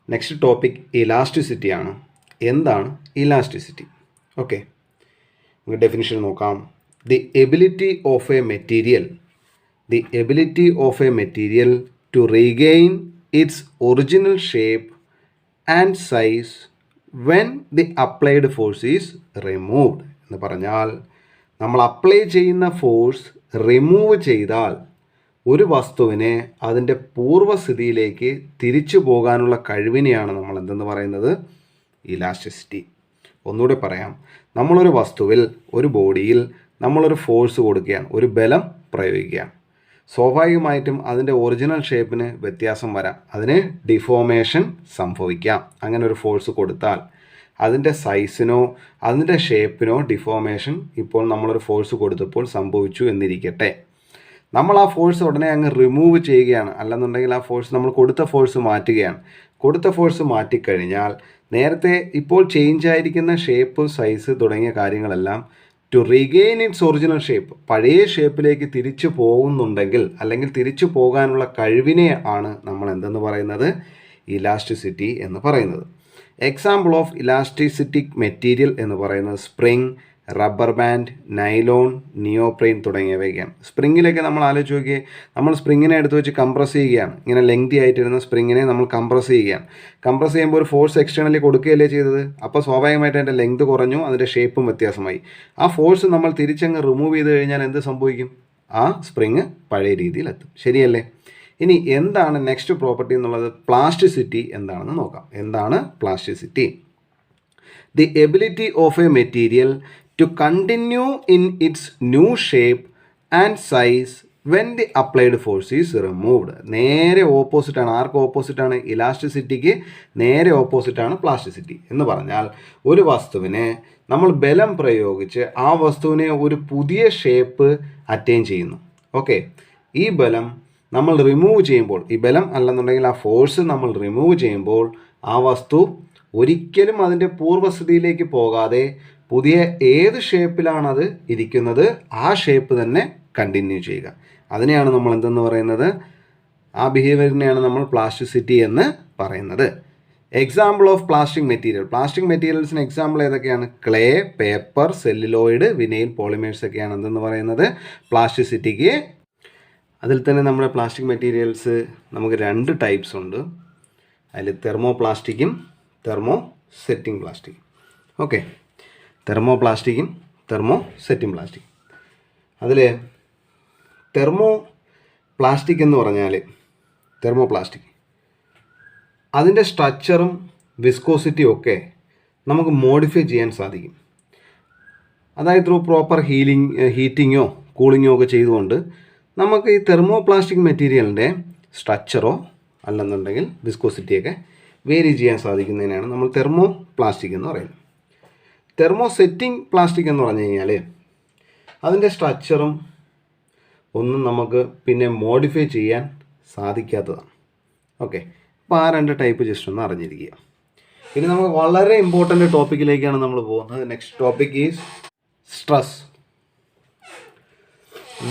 Next topic elasticity ആണ്. എന്താണ് elasticity? Okay, നമുക്ക് ഡെഫിനിഷൻ നോക്കാം. The ability of a material to regain its original shape and size when the applied force is removed. എന്ന് പറഞ്ഞാൽ നമ്മൾ apply ചെയ്യുന്ന force remove ചെയ്താൽ ഒരു വസ്തുവിനെ അതിൻ്റെ പൂർവ്വസ്ഥിതിയിലേക്ക് തിരിച്ചു പോകാനുള്ള കഴിവിനെയാണ് നമ്മൾ എന്തെന്ന് പറയുന്നത്? ഇലാസ്റ്റിസിറ്റി. ഒന്നുകൂടെ പറയാം. നമ്മളൊരു വസ്തുവിൽ, ഒരു ബോഡിയിൽ നമ്മളൊരു ഫോഴ്സ് കൊടുക്കുകയാണ്, ഒരു ബലം പ്രയോഗിക്കുകയാണ്. സ്വാഭാവികമായിട്ടും അതിൻ്റെ ഒറിജിനൽ ഷേപ്പിന് വ്യത്യാസം വരാം, അതിന് ഡിഫോമേഷൻ സംഭവിക്കാം. അങ്ങനെ ഒരു ഫോഴ്സ് കൊടുത്താൽ അതിൻ്റെ സൈസിനോ അതിൻ്റെ ഷേപ്പിനോ ഡിഫോമേഷൻ ഇപ്പോൾ നമ്മളൊരു ഫോഴ്സ് കൊടുത്തപ്പോൾ സംഭവിച്ചു എന്നിരിക്കട്ടെ. നമ്മൾ ആ ഫോഴ്സ് ഉടനെ അങ്ങ് റിമൂവ് ചെയ്യുകയാണ്, അല്ലെന്നുണ്ടെങ്കിൽ ആ ഫോഴ്സ് നമ്മൾ കൊടുത്ത ഫോഴ്സ് മാറ്റുകയാണ്. കൊടുത്ത ഫോഴ്സ് മാറ്റിക്കഴിഞ്ഞാൽ നേരത്തെ ഇപ്പോൾ ചേഞ്ച് ആയിരിക്കുന്ന ഷേപ്പ്, സൈസ് തുടങ്ങിയ കാര്യങ്ങളെല്ലാം to regain its original shape, പഴയ ഷേപ്പിലേക്ക് തിരിച്ചു പോകുന്നുണ്ടെങ്കിൽ അല്ലെങ്കിൽ തിരിച്ചു പോകാനുള്ള കഴിവിനെ ആണ് നമ്മൾ എന്തെന്ന് പറയുന്നത്? ഇലാസ്റ്റിസിറ്റി എന്ന് പറയുന്നത്. എക്സാമ്പിൾ ഓഫ് ഇലാസ്റ്റിസിറ്റിക് മെറ്റീരിയൽ എന്ന് പറയുന്നത് സ്പ്രിങ്, റബ്ബർ ബാൻഡ്, നൈലോൺ, നിയോപ്രെയിൻ തുടങ്ങിയവയൊക്കെയാണ്. സ്പ്രിങ്ങിലൊക്കെ നമ്മൾ ആലോചിച്ച് നോക്കിയേ, നമ്മൾ സ്പ്രിങ്ങിനെ എടുത്ത് വെച്ച് കംപ്രസ് ചെയ്യുകയാണ്. ഇങ്ങനെ ലെങ്തി ആയിട്ടിരുന്ന സ്പ്രിങ്ങിനെ നമ്മൾ കംപ്രസ് ചെയ്യുകയാണ്. കംപ്രസ് ചെയ്യുമ്പോൾ ഒരു ഫോഴ്സ് എക്സ്റ്റേണലി കൊടുക്കുകയല്ലേ ചെയ്തത്. അപ്പോൾ സ്വാഭാവികമായിട്ട് അതിൻ്റെ ലെങ്ത് കുറഞ്ഞു, അതിൻ്റെ ഷേപ്പും വ്യത്യാസമായി. ആ ഫോഴ്സ് നമ്മൾ തിരിച്ചങ്ങ് റിമൂവ് ചെയ്ത് കഴിഞ്ഞാൽ എന്ത് സംഭവിക്കും? ആ സ്പ്രിങ് പഴയ രീതിയിലെത്തും. ശരിയല്ലേ? ഇനി എന്താണ് നെക്സ്റ്റ് പ്രോപ്പർട്ടി എന്നുള്ളത്? പ്ലാസ്റ്റിസിറ്റി എന്താണെന്ന് നോക്കാം. എന്താണ് plasticity? The ability of a material to continue in its new shape and size when the applied force is removed. നേരെ ഓപ്പോസിറ്റാണ്. ആർക്ക് ഓപ്പോസിറ്റാണ്? ഇലാസ്റ്റിസിറ്റിക്ക് നേരെ ഓപ്പോസിറ്റാണ് പ്ലാസ്റ്റിസിറ്റി. എന്ന് പറഞ്ഞാൽ ഒരു വസ്തുവിനെ നമ്മൾ ബലം പ്രയോഗിച്ച് ആ വസ്തുവിനെ ഒരു പുതിയ ഷേപ്പ് അറ്റൈൻ ചെയ്യുന്നു. ഓക്കെ, ഈ ബലം നമ്മൾ റിമൂവ് ചെയ്യുമ്പോൾ, ഈ ബലം അല്ലെന്നുണ്ടെങ്കിൽ ആ ഫോഴ്സ് നമ്മൾ റിമൂവ് ചെയ്യുമ്പോൾ ആ വസ്തു ഒരിക്കലും അതിൻ്റെ പൂർവ്വസ്ഥിതിയിലേക്ക് പോകാതെ പുതിയ ഏത് ഷേപ്പിലാണത് ഇരിക്കുന്നത് ആ ഷേപ്പ് തന്നെ കണ്ടിന്യൂ ചെയ്യുക. അതിനെയാണ് നമ്മൾ എന്തെന്ന് പറയുന്നത്? ആ ബിഹേവിയറിനെയാണ് നമ്മൾ പ്ലാസ്റ്റിസിറ്റി എന്ന് പറയുന്നത്. എക്സാമ്പിൾ ഓഫ് പ്ലാസ്റ്റിക് മെറ്റീരിയൽസിന് എക്സാമ്പിൾ ഏതൊക്കെയാണ്? Clay, paper, celluloid, vinyl, polymers ഒക്കെയാണ് എന്തെന്ന് പറയുന്നത്? പ്ലാസ്റ്റിസിറ്റിക്ക്. അതിൽ തന്നെ നമ്മുടെ പ്ലാസ്റ്റിക് മെറ്റീരിയൽസ് നമുക്ക് 2 ടൈപ്സ് ഉണ്ട്. അതിൽ തെർമോ പ്ലാസ്റ്റിക്കും തെർമോ സെറ്റിംഗ് പ്ലാസ്റ്റിക്കും. ഓക്കെ, തെർമോ പ്ലാസ്റ്റിക്കും തെർമോ സെറ്റിംഗ് പ്ലാസ്റ്റിക്കും. അതിൽ തെർമോ പ്ലാസ്റ്റിക് എന്ന് പറഞ്ഞാൽ, തെർമോ പ്ലാസ്റ്റിക് അതിൻ്റെ സ്ട്രക്ചറും വിസ്കോസിറ്റിയും ഒക്കെ നമുക്ക് മോഡിഫൈ ചെയ്യാൻ സാധിക്കും. അതായത് ത്രൂ പ്രോപ്പർ ഹീറ്റിങ്ങോ കൂളിങ്ങോ ഒക്കെ ചെയ്തുകൊണ്ട് നമുക്ക് ഈ തെർമോ പ്ലാസ്റ്റിക് മെറ്റീരിയലിൻ്റെ സ്ട്രക്ചറോ അല്ലെന്നുണ്ടെങ്കിൽ വിസ്കോസിറ്റിയൊക്കെ വേരി ചെയ്യാൻ സാധിക്കുന്നതിനാണ് നമ്മൾ തെർമോ പ്ലാസ്റ്റിക് എന്ന് പറയുന്നത്. തെർമോ സെറ്റിംഗ് പ്ലാസ്റ്റിക് എന്ന് പറഞ്ഞു കഴിഞ്ഞാൽ അതിൻ്റെ സ്ട്രക്ചറും ഒന്നും നമുക്ക് പിന്നെ മോഡിഫൈ ചെയ്യാൻ സാധിക്കാത്തതാണ്. ഓക്കെ, അപ്പോൾ ആ 2 ടൈപ്പ് ജസ്റ്റ് ഒന്ന് അറിഞ്ഞിരിക്കുക. ഇനി നമുക്ക് വളരെ ഇമ്പോർട്ടൻ്റ് ടോപ്പിക്കിലേക്കാണ് നമ്മൾ പോകുന്നത്. Next topic is stress.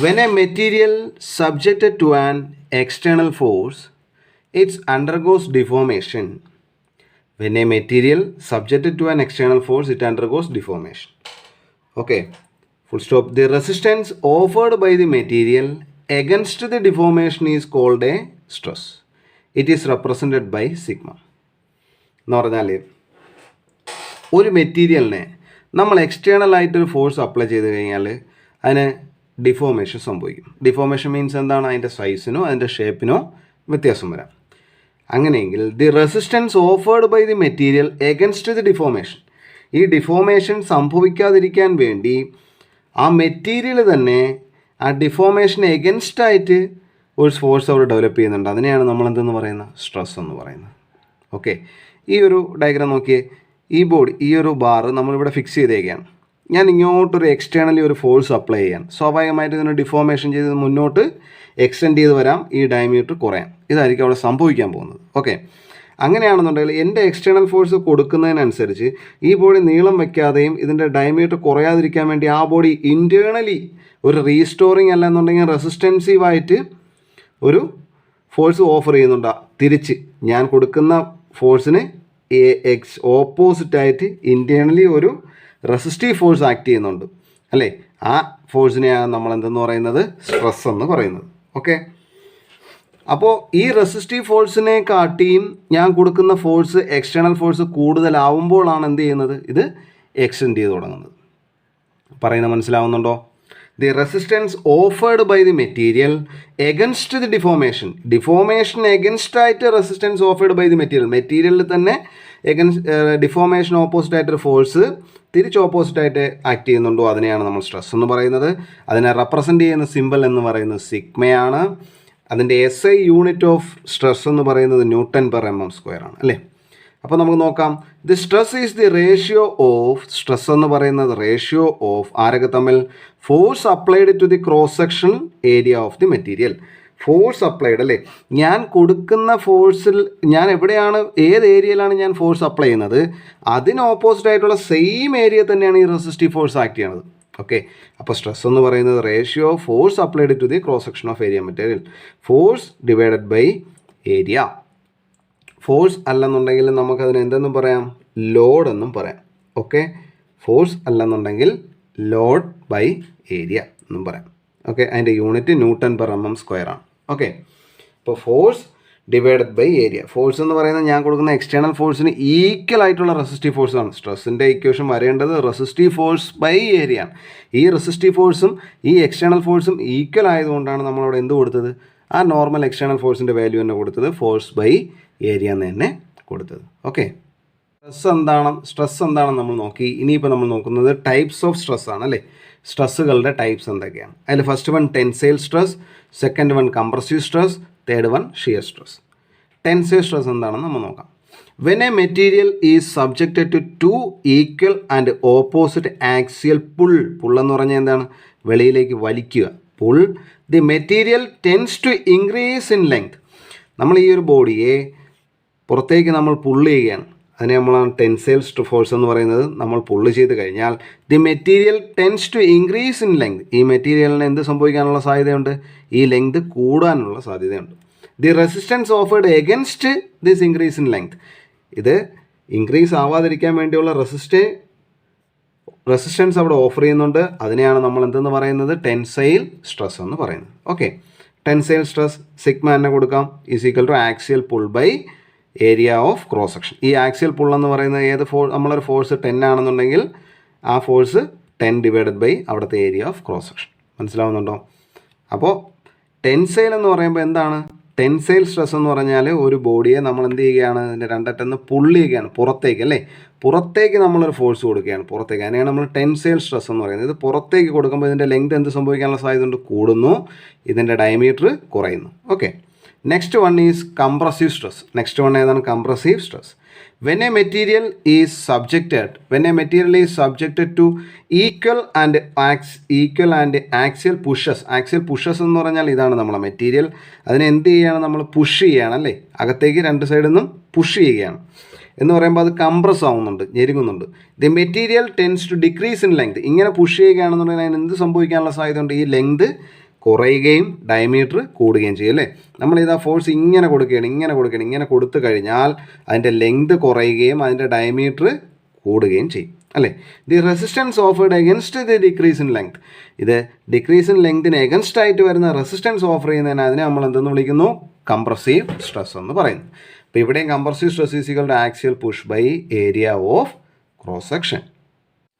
When a material subjected to an external force, it undergoes deformation. When a material subjected to an external force, it undergoes deformation. Okay, full stop. The resistance offered by the material against the deformation is called a stress. It is represented by sigma. എന്ന് പറഞ്ഞാൽ ഒരു മെറ്റീരിയലിനെ നമ്മൾ external ആയിട്ടൊരു force apply ചെയ്ത് കഴിഞ്ഞാൽ അതിന് deformation സംഭവിക്കും. ഡിഫോമേഷൻ മീൻസ് എന്താണ്? അതിൻ്റെ സൈസിനോ അതിൻ്റെ ഷേപ്പിനോ വ്യത്യാസം വരാം. അങ്ങനെയെങ്കിൽ the resistance offered by the material against the deformation, ഈ ഡിഫോമേഷൻ സംഭവിക്കാതിരിക്കാൻ വേണ്ടി ആ മെറ്റീരിയൽ തന്നെ ആ ഡിഫോമേഷന് എഗൻസ്റ്റ് ആയിട്ട് ഒരു ഫോഴ്സ് അവർ ഡെവലപ്പ് ചെയ്യുന്നുണ്ട്. അതിനെയാണ് നമ്മൾ എന്തെന്ന് പറയുന്നത്? സ്ട്രെസ് എന്ന് പറയുന്നത്. ഓക്കെ, ഈ ഒരു ഡയഗ്രാം നോക്കിയേ. ഈ ബോഡി, ഈ ഒരു ബാർ നമ്മളിവിടെ ഫിക്സ് ചെയ്തേക്കുകയാണ്. ഞാൻ ഇങ്ങോട്ടൊരു എക്സ്റ്റേണലി ഒരു ഫോഴ്സ് അപ്ലൈ ചെയ്യാൻ, സ്വാഭാവികമായിട്ട് ഇതിന് ഡിഫോമേഷൻ ചെയ്ത് മുന്നോട്ട് എക്സ്റ്റെൻഡ് ചെയ്ത് വരാം, ഈ ഡയമീറ്റർ കുറയാം. ഇതായിരിക്കും അവിടെ സംഭവിക്കാൻ പോകുന്നത്. ഓക്കെ, അങ്ങനെയാണെന്നുണ്ടെങ്കിൽ എൻ്റെ എക്സ്റ്റേണൽ ഫോഴ്സ് കൊടുക്കുന്നതിനനുസരിച്ച് ഈ ബോഡി നീളം വയ്ക്കാതെയും ഇതിൻ്റെ ഡയമീറ്റർ കുറയാതിരിക്കാൻ വേണ്ടി ആ ബോഡി ഇൻറ്റേർണലി ഒരു റീസ്റ്റോറിങ് അല്ലെന്നുണ്ടെങ്കിൽ റെസിസ്റ്റൻസീവായിട്ട് ഒരു ഫോഴ്സ് ഓഫർ ചെയ്യുന്നുണ്ട്. തിരിച്ച് ഞാൻ കൊടുക്കുന്ന ഫോഴ്സിന് ഓപ്പോസിറ്റായിട്ട് ഇൻറ്റേർണലി ഒരു റെസിസ്റ്റീവ് ഫോഴ്സ് ആക്ട് ചെയ്യുന്നുണ്ട് അല്ലേ? ആ ഫോഴ്സിനെയാണ് നമ്മൾ എന്തെന്ന് പറയുന്നത്? സ്ട്രെസ് എന്ന് പറയുന്നത്. ഓക്കെ, അപ്പോൾ ഈ റെസിസ്റ്റീവ് ഫോഴ്സിനെ കാട്ടിയും ഞാൻ കൊടുക്കുന്ന ഫോഴ്സ് എക്സ്റ്റേണൽ ഫോഴ്സ് കൂടുതലാവുമ്പോഴാണ് എന്ത് ചെയ്യുന്നത്? ഇത് എക്സ്റ്റെൻഡ് ചെയ്ത് തുടങ്ങുന്നത്. പറയുന്നത് മനസ്സിലാവുന്നുണ്ടോ? The resistance offered by the material against the deformation against ആയിട്ട് റെസിസ്റ്റൻസ് ഓഫേർഡ് ബൈ ദി മെറ്റീരിയലിൽ തന്നെ ഡിഫോമേഷൻ ഓപ്പോസിറ്റ് ആയിട്ടൊരു ഫോഴ്സ് തിരിച്ച് ഓപ്പോസിറ്റായിട്ട് ആക്ട് ചെയ്യുന്നുണ്ടോ അതിനെയാണ് നമ്മൾ സ്ട്രെസ് എന്ന് പറയുന്നത്. അതിനെ റെപ്രസെൻ്റ് ചെയ്യുന്ന സിമ്പൽ എന്ന് പറയുന്നത് സിഗ്മയാണ്. അതിൻ്റെ SI യൂണിറ്റ് ഓഫ് സ്ട്രെസ് എന്ന് പറയുന്നത് Newton/mm² ആണ് അല്ലേ? അപ്പോൾ നമുക്ക് നോക്കാം. The stress is the ratio of stress എന്ന് പറയുന്നത് റേഷ്യോ ഓഫ് ആരൊക്കെ തമ്മിൽ? Force applied to the cross section area of the material. Force applied അല്ലേ? ഞാൻ കൊടുക്കുന്ന ഫോഴ്സിൽ ഞാൻ എവിടെയാണ്, ഏത് ഏരിയയിലാണ് ഞാൻ ഫോഴ്സ് അപ്ലൈ ചെയ്യുന്നത്, അതിന് ഓപ്പോസിറ്റ് ആയിട്ടുള്ള സെയിം ഏരിയ തന്നെയാണ് ഈ റെസിസ്റ്റീവ് ഫോഴ്സ് ആക്ട് ചെയ്യണത്. ഓക്കെ, അപ്പോൾ സ്ട്രെസ് എന്ന് പറയുന്നത് ratio force applied to the cross section of area material, force divided by area. Force അല്ലെന്നുണ്ടെങ്കിൽ നമുക്കതിന് എന്തെന്നും പറയാം? ലോഡ് എന്നും പറയാം. ഓക്കെ, ഫോഴ്സ് അല്ലെന്നുണ്ടെങ്കിൽ ലോഡ് ബൈ ഏരിയ എന്നും പറയാം. ഓക്കെ, അതിൻ്റെ യൂണിറ്റ് Newton/mm² ആണ്. ഓക്കെ, ഇപ്പോൾ force divided by area. Force എന്ന് പറയുന്നത് ഞാൻ കൊടുക്കുന്ന എക്സ്റ്റേണൽ ഫോഴ്സിന് ഈക്വൽ ആയിട്ടുള്ള റെസിസ്റ്റീവ് ഫോഴ്സാണ്. സ്ട്രെസ്സിൻ്റെ ഇക്വേഷൻ വരേണ്ടത് റെസിസ്റ്റീവ് ഫോഴ്സ് ബൈ ഏരിയ ആണ്. ഈ റെസിസ്റ്റീവ് ഫോഴ്സും ഈ എക്സ്റ്റേണൽ ഫോഴ്സും ഈക്വൽ ആയതുകൊണ്ടാണ് നമ്മളവിടെ എന്ത് കൊടുത്തത്? ആ നോർമൽ എക്സ്റ്റേണൽ ഫോഴ്സിൻ്റെ വാല്യൂ തന്നെ കൊടുത്തത് ഫോഴ്സ് ബൈ ഏരിയ എന്ന് തന്നെ കൊടുത്തത്. ഓക്കെ, സ്ട്രെസ് എന്താണെന്ന് നമ്മൾ നോക്കി. ഇനിയിപ്പോൾ നമ്മൾ നോക്കുന്നത് ടൈപ്സ് ഓഫ് സ്ട്രെസ് ആണ് അല്ലേ? സ്ട്രെസ്സുകളുടെ ടൈപ്സ് എന്തൊക്കെയാണ്? അതിൽ first one tensile stress, second one compressive stress, third one shear stress. Tensile stress എന്താണെന്ന് നമ്മൾ നോക്കാം. When a material is subjected to 2 equal and opposite axial pull എന്ന് പറഞ്ഞാൽ എന്താണ്? വെളിയിലേക്ക് വലിക്കുക, pull. The material tends to increase in length. നമ്മൾ ഈ ഒരു ബോഡിയെ പുറത്തേക്ക് നമ്മൾ പുള്ള് ചെയ്യുകയാണ്, അതിനെ നമ്മളാണ് ടെൻസൈൽ ഫോഴ്സ് എന്ന് പറയുന്നത്. നമ്മൾ പുള്ള് ചെയ്ത് കഴിഞ്ഞാൽ the material tends to increase in length. ഈ മെറ്റീരിയലിന് എന്ത് സംഭവിക്കാനുള്ള സാധ്യതയുണ്ട്? ഈ ലെങ്ത് കൂടാനുള്ള സാധ്യതയുണ്ട്. The resistance offered against this increase in length. ഇത് ഇൻക്രീസ് ആവാതിരിക്കാൻ വേണ്ടിയുള്ള റെസിസ്റ്റൻസ് അവിടെ ഓഫർ ചെയ്യുന്നുണ്ട്. അതിനെയാണ് നമ്മൾ എന്തെന്ന് പറയുന്നത്? ടെൻസൈൽ സ്ട്രെസ് എന്ന് പറയുന്നത്. ഓക്കെ, ടെൻസൈൽ സ്ട്രെസ് സിഗ്മ തന്നെ കൊടുക്കാം, is equal to axial pull by area of cross section. ഈ ആക്സിയൽ പുൾ എന്ന് പറയുന്നത് നമ്മളൊരു ഫോഴ്സ് 10 ആണെന്നുണ്ടെങ്കിൽ ആ ഫോഴ്സ് 10 ഡിവൈഡഡ് ബൈ അവിടുത്തെ ഏരിയ ഓഫ് ക്രോസ് സെക്ഷൻ. മനസ്സിലാവുന്നുണ്ടോ? അപ്പോൾ ടെൻസൈൽ എന്ന് പറയുമ്പോൾ എന്താണ്? ടെൻസൈൽ സ്ട്രെസ് എന്ന് പറഞ്ഞാൽ ഒരു ബോഡിയെ നമ്മൾ എന്ത് ചെയ്യുകയാണ്? ഇതിൻ്റെ രണ്ടറ്റന്ന് പുള്ള് ചെയ്യുകയാണ് പുറത്തേക്ക് അല്ലേ? പുറത്തേക്ക് നമ്മളൊരു ഫോഴ്സ് കൊടുക്കുകയാണ് പുറത്തേക്ക്. അതിനെയാണ് നമ്മൾ ടെൻസൈൽ സ്ട്രെസ് എന്ന് പറയുന്നത്. ഇത് പുറത്തേക്ക് കൊടുക്കുമ്പോൾ ഇതിൻ്റെ ലെങ്ത് എന്ത് സംഭവിക്കാനുള്ള സാധ്യതയുണ്ട്? കൂടുന്നു, ഇതിൻ്റെ ഡയമീറ്റർ കുറയുന്നു. Okay, next one is compressive stress. Next one ഏതാണ്? Compressive stress. When a material is subjected to equal and axial pushes. Axial pushes എന്ന് പറഞ്ഞാൽ ഇതാണ് നമ്മളെ മെറ്റീരിയൽ. അതിനെ എന്ത് ചെയ്യുകയാണ്? നമ്മൾ പുഷ് ചെയ്യുകയാണ് അല്ലേ? അകത്തേക്ക് രണ്ട് സൈഡിൽ നിന്നും പുഷ് ചെയ്യുകയാണ് എന്ന് പറയുമ്പോൾ അത് കംപ്രസ് ആവുന്നുണ്ട്, ഞെരുങ്ങുന്നുണ്ട്. The material tends to decrease in length. ഇങ്ങനെ പുഷ് ചെയ്യുകയാണെന്നുണ്ടെങ്കിൽ അതിന് എന്ത് സംഭവിക്കാനുള്ള സാധ്യതയുണ്ട്? ഈ ലെങ്ത് കുറയുകയും ഡയമീറ്റർ കൂടുകയും ചെയ്യും അല്ലേ? നമ്മളിതാ ഫോഴ്സ് ഇങ്ങനെ കൊടുക്കുകയാണ്, ഇങ്ങനെ കൊടുത്തു കഴിഞ്ഞാൽ അതിൻ്റെ ലെങ്ത് കുറയുകയും അതിൻ്റെ ഡയമീറ്റർ കൂടുകയും ചെയ്യും അല്ലേ? The resistance offered against the decrease in length. ഇത് ഡിക്രീസ് ഇൻ ലെങ്തിന് എഗൻസ്റ്റ് ആയിട്ട് വരുന്ന റെസിസ്റ്റൻസ് ഓഫർ ചെയ്യുന്നതിന് അതിനെ നമ്മൾ എന്തെന്ന് വിളിക്കുന്നു? കംപ്രസീവ് സ്ട്രെസ് എന്ന് പറയുന്നു. അപ്പോൾ ഇവിടെയും compressive stress is equal to axial push by area of cross section.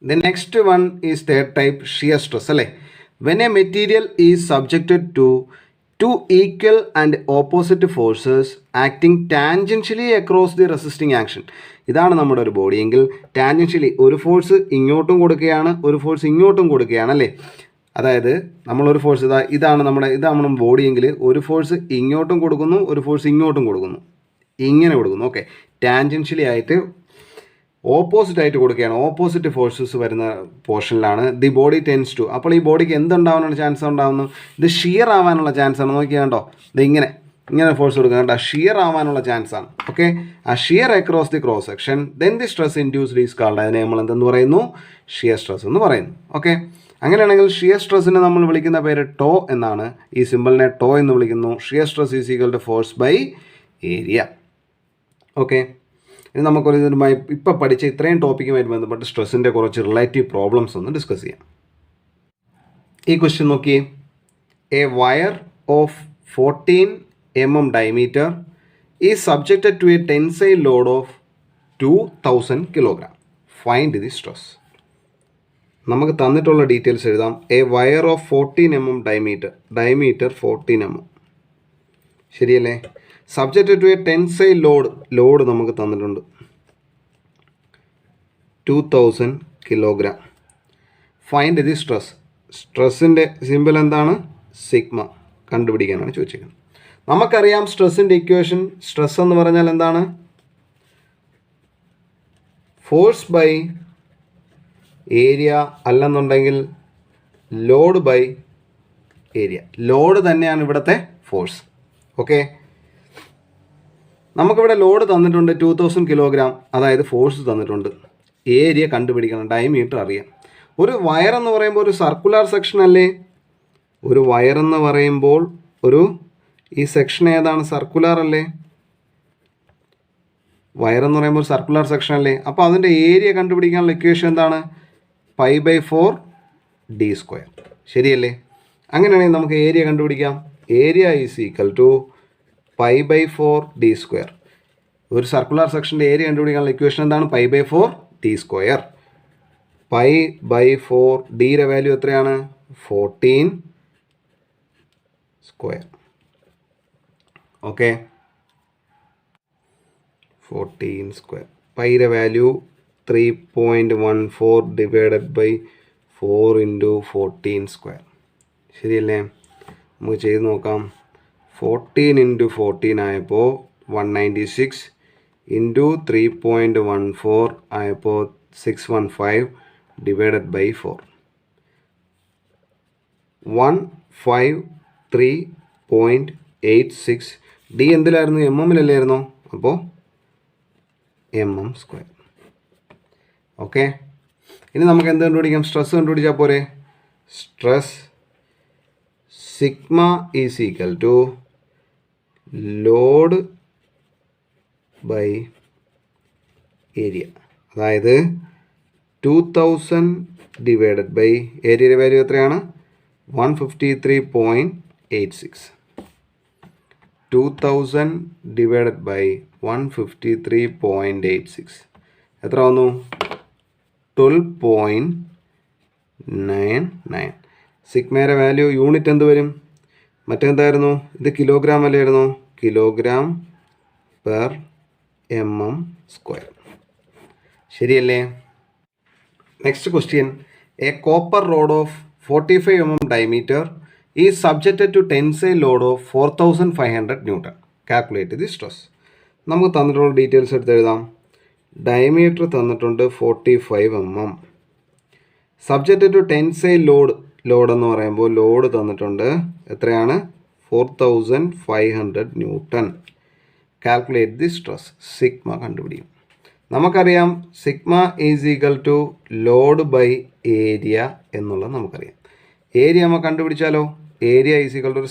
The next one is third type, shear stress അല്ലേ? When a material is subjected to 2 equal and opposite forces acting tangentially across the resisting action. ഇതാണ് നമ്മുടെ ഒരു body എങ്കിൽ tangentially ഒരു force ഇങ്ങോട്ടും കൊടുക്കുകയാണ്, ഒരു force ഇങ്ങോട്ടും കൊടുക്കുകയാണ് അല്ലേ? അതായത് നമ്മളൊരു ഫോഴ്സ് ഇതാണ് നമ്മുടെ ബോഡി എങ്കിൽ ഒരു ഫോഴ്സ് ഇങ്ങോട്ടും കൊടുക്കുന്നു, ഒരു ഫോഴ്സ് ഇങ്ങോട്ടും കൊടുക്കുന്നു, ഇങ്ങനെ കൊടുക്കുന്നു. ഓക്കെ, ടാൻജൻഷ്യലി ആയിട്ട് ഓപ്പോസിറ്റ് ആയിട്ട് കൊടുക്കുകയാണ്. ഓപ്പോസിറ്റ് ഫോഴ്സസ് വരുന്ന പോർഷനിലാണ് ദി ബോഡി ടെൻസ് ടു. അപ്പോൾ ഈ ബോഡിക്ക് എന്തുണ്ടാവാനുള്ള ചാൻസ് ഉണ്ടാകുന്നു? ഇത് ഷിയർ ആവാനുള്ള ചാൻസ് ആണ്. നോക്കിയാൽ കണ്ടോ, ഇത് ഇങ്ങനെ ഫോഴ്സ് കൊടുക്കുക കണ്ടോ, ഷിയർ ആവാനുള്ള ചാൻസ് ആണ്. ഓക്കെ, ആ shear across the cross section then the stress induced is called. അതിനെ നമ്മൾ എന്തെന്ന് പറയുന്നു? ഷിയർ സ്ട്രെസ് എന്ന് പറയുന്നു. ഓക്കെ, അങ്ങനെയാണെങ്കിൽ ഷിയർ സ്ട്രെസ്സിനെ നമ്മൾ വിളിക്കുന്ന പേര് ടോ എന്നാണ്. ഈ സിമ്പിളിനെ ടോ എന്ന് വിളിക്കുന്നു. Shear stress is equal to force by area. Okay, ഇനി നമുക്കൊരു ഇതുമായി ഇപ്പോൾ പഠിച്ച ഇത്രയും ടോപ്പിക്കുമായിട്ട് ബന്ധപ്പെട്ട് സ്ട്രെസ്സിൻ്റെ കുറച്ച് റിലേറ്റീവ് പ്രോബ്ലംസ് ഒന്ന് ഡിസ്കസ് ചെയ്യാം. ഈ ക്വസ്റ്റ്യൻ നോക്കിയേ. A wire of 14 mm diameter is subjected to a tensile load of 2000 kg. Find the stress. നമുക്ക് തന്നിട്ടുള്ള ഡീറ്റെയിൽസ് എഴുതാം. A wire of 14 mm diameter 14 mm, ശരിയല്ലേ? Subjected to a tensile load നമുക്ക് തന്നിട്ടുണ്ട് 2000 kg. Find the stress. സ്ട്രെസ്സിൻ്റെ simple എന്താണ്? Sigma കണ്ടുപിടിക്കാനാണ് ചോദിച്ചിരിക്കുന്നത്. നമുക്കറിയാം സ്ട്രെസ്സിൻ്റെ ഇക്വേഷൻ. സ്ട്രെസ് എന്ന് പറഞ്ഞാൽ എന്താണ്? ഫോഴ്സ് ബൈ ഏരിയ, അല്ലെന്നുണ്ടെങ്കിൽ ലോഡ് ബൈ ഏരിയ. ലോഡ് തന്നെയാണ് ഇവിടുത്തെ ഫോഴ്സ്. ഓക്കെ, നമുക്കിവിടെ ലോഡ് തന്നിട്ടുണ്ട് 2000 kg, അതായത് ഫോഴ്സ് തന്നിട്ടുണ്ട്. ഏരിയ കണ്ടുപിടിക്കണം, ഡയമീറ്റർ അറിയാം. ഒരു വയർ എന്ന് പറയുമ്പോൾ ഒരു സർക്കുലർ സെക്ഷൻ അല്ലേ? ഒരു വയർ എന്ന് പറയുമ്പോൾ ഈ സെക്ഷൻ ഏതാണ്? സർക്കുലർ അല്ലേ? വയർ എന്ന് പറയുമ്പോൾ ഒരു സർക്കുലർ സെക്ഷൻ അല്ലേ? അപ്പോൾ അതിൻ്റെ ഏരിയ കണ്ടുപിടിക്കാനുള്ള ഇക്വേഷൻ എന്താണ്? π/4 d², ശരിയല്ലേ? അങ്ങനെയാണെങ്കിൽ നമുക്ക് ഏരിയ കണ്ടുപിടിക്കാം. Area is equal to π/4 d². ഒരു സർക്കുലർ സെക്ഷൻ്റെ ഏരിയ കണ്ടുപിടിക്കാനുള്ള ഇക്വേഷൻ എന്താണ്? π/4 d². π/4 ഡിയുടെ വാല്യൂ എത്രയാണ്? 14². ഓക്കെ, 14². പൈയുടെ വാല്യൂ 3.14 ഡിവൈഡഡ് ബൈ 4 × 14², ശരിയല്ലേ? നമുക്ക് ചെയ്ത് നോക്കാം. 14 × 14 ആയപ്പോൾ 196 × 3.14 ആയപ്പോൾ 615 ഡിവൈഡഡ് ബൈ 4, 153.86. ഡി എന്തിലായിരുന്നു? MM-ലല്ലായിരുന്നോ? അപ്പോൾ mm². ഓക്കെ, ഇനി നമുക്ക് എന്ത് കണ്ടുപിടിക്കാം? സ്ട്രെസ് കണ്ടുപിടിച്ചാൽ പോരെ. Stress sigma is equal to load by area, അതായത് 2000 ഡിവൈഡഡ് ബൈ ഏരിയയുടെ വാല്യൂ എത്രയാണ്? 153.86. 2000 ഡിവൈഡഡ് ബൈ 153.86 എത്ര വന്നു? 12.99. സിഗ്മയുടെ വാല്യൂ യൂണിറ്റ് എന്ത് വരും? മറ്റെന്തായിരുന്നു? ഇത് കിലോഗ്രാം അല്ലായിരുന്നോ? കിലോഗ്രാം പെർ mm², ശരിയല്ലേ? Next question. A copper road of 45 mm diameter is subjected to tensile load of 4500 Newton. Calculate the stress. നമുക്ക് തന്നിട്ടുള്ള ഡീറ്റെയിൽസ് എടുത്ത് എഴുതാം. ഡയമീറ്റർ തന്നിട്ടുണ്ട് 45 mm. Subjected to tensile load എന്ന് പറയുമ്പോൾ ലോഡ് തന്നിട്ടുണ്ട് എത്രയാണ്? 4500 Newton. Calculate the stress. Sigma കണ്ടുപിടിക്കും. നമുക്കറിയാം sigma is equal to load by area എന്നുള്ളത് നമുക്കറിയാം. ഏരിയ നമുക്ക് കണ്ടുപിടിച്ചാലോ? Area is equal to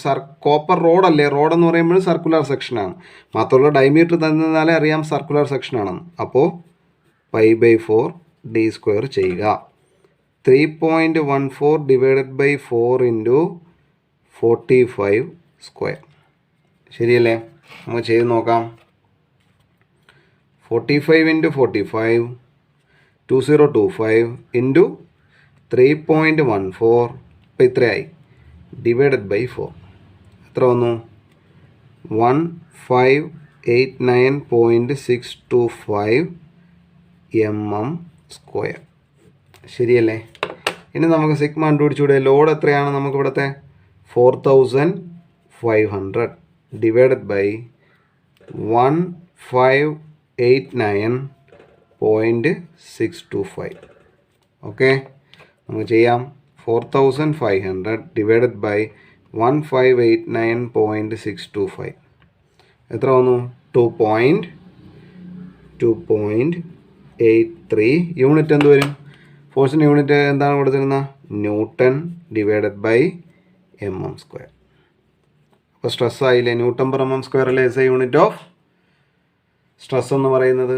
copper റോഡല്ലേ? റോഡ് എന്ന് പറയുമ്പോൾ സർക്കുലർ സെക്ഷനാണ്. മാത്രമല്ല ഡയമീറ്റർ തന്നാലേ അറിയാം സർക്കുലർ സെക്ഷനാണെന്ന്. അപ്പോൾ π/4 d² ചെയ്യുക. 3.14 ഡിവൈഡഡ് ബൈ 4 × 45², ശരിയല്ലേ? നമുക്ക് ചെയ്ത് നോക്കാം. 45 × 45 2025 × 3.14 ഇപ്പോൾ ഇത്രയായി, ഡിവൈഡഡ് ബൈ 4 എത്ര വന്നു? 1589.625 mm², ശരിയല്ലേ? ഇനി നമുക്ക് സിഗ്മ കണ്ടുപിടിച്ചൂടെ? ലോഡ് എത്രയാണ് നമുക്ക് ഇവിടുത്തെ? 4500 ഡിവൈഡഡ് ബൈ 1589.625. ഓക്കെ, നമുക്ക് ചെയ്യാം. 4500 ഡിവൈഡഡ് ബൈ 1589.625 എത്ര വന്നു? 2.83. യൂണിറ്റ് എന്ത് വരും? ഫോഴ്സിൻ്റെ യൂണിറ്റ് എന്താണ് കൊടുത്തിരുന്നത്? Newton divided by mm². അപ്പോൾ സ്ട്രെസ് ആയില്ലേ? ന്യൂട്ടൺ പെർ mm² അല്ലേ യൂണിറ്റ് ഓഫ് സ്ട്രെസ് എന്ന് പറയുന്നത്.